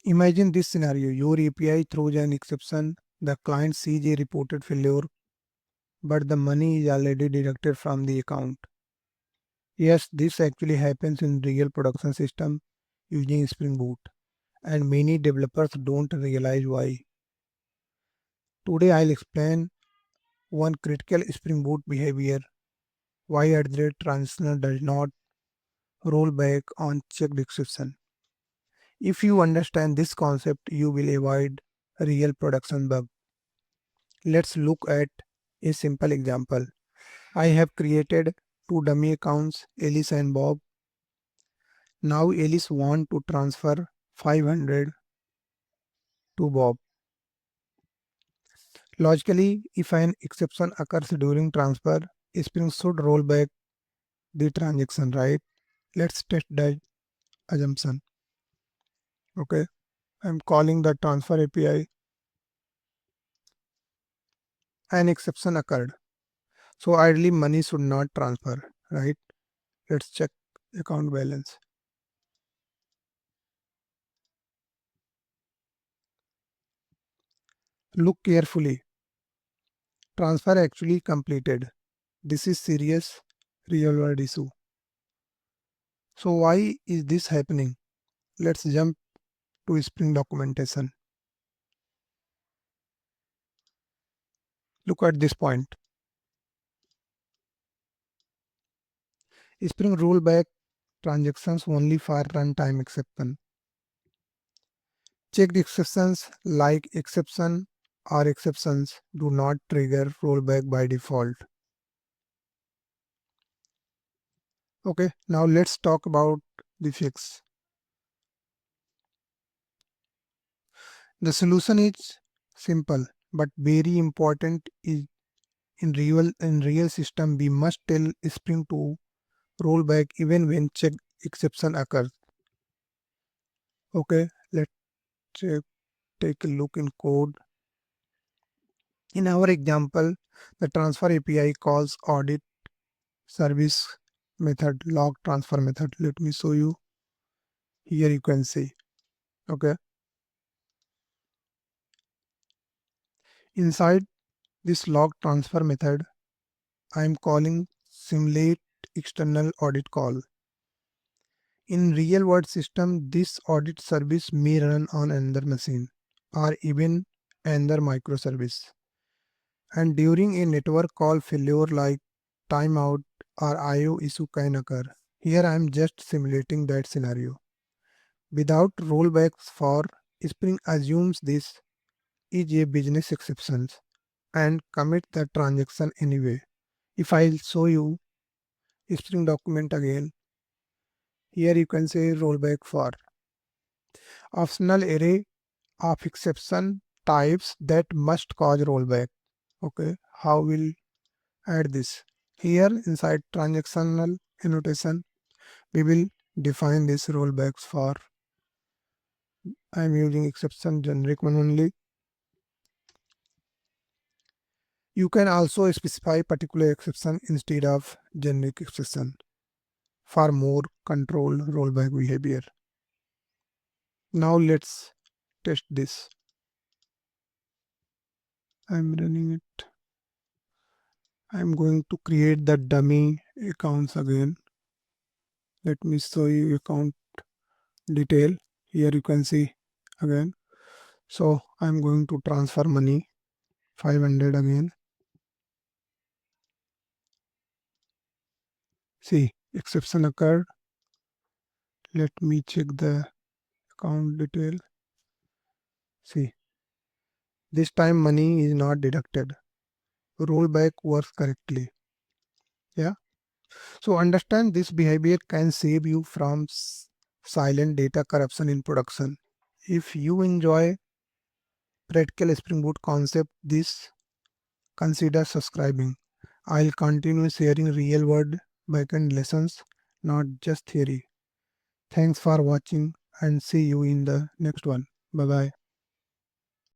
Imagine this scenario. Your API throws an exception. The client sees a reported failure, but the money is already deducted from the account. Yes, this actually happens in real production system using Spring Boot, and many developers don't realize why. Today I'll explain one critical Spring Boot behavior, why @ transitional does not roll back on checked exception. If you understand this concept, you will avoid real production bug. Let's look at a simple example. I have created two dummy accounts, Alice and Bob. Now Alice wants to transfer 500 to Bob. Logically, if an exception occurs during transfer, Spring should roll back the transaction, right? Let's test that assumption. Okay, I'm calling the transfer API. An exception occurred. So ideally money should not transfer, right? Let's check account balance. Look carefully. Transfer actually completed. This is serious real world issue. So why is this happening? Let's jump to Spring documentation. Look at this point. Spring rollback transactions only for runtime exception. Checked exceptions like exception or exceptions do not trigger rollback by default. Okay, now let's talk about the fix. The solution is simple but very important. Is in real system we must tell Spring to roll back even when check exception occurs. Okay, let's take a look in code. In our example, the transfer API calls audit service method log transfer method. Let me show you. Here you can see. Okay, inside this log transfer method, I am calling simulate external audit call. In real world system, this audit service may run on another machine or even another microservice. And during a network call failure like timeout or IO issue can occur. Here I am just simulating that scenario. Without rollbacks for Spring assumes this is a business exception and commit the transaction anyway. If I'll show you Spring document again, here you can say rollback for optional array of exception types that must cause rollback. Okay, how will add this? Here inside transactional annotation, we will define this rollbacks for. I am using exception generic one only. You can also specify particular exception instead of generic exception for more controlled rollback behavior. Now let's test this. I'm running it. I'm going to create the dummy accounts again. Let me show you account detail. Here you can see again. So I'm going to transfer money 500 again. See, exception occurred. Let me check the account detail. See, this time money is not deducted. Rollback works correctly. Yeah. So understand this behavior can save you from silent data corruption in production. If you enjoy practical Spring Boot concept, this consider subscribing. I'll continue sharing real world backend lessons, not just theory. Thanks for watching and see you in the next one. Bye bye.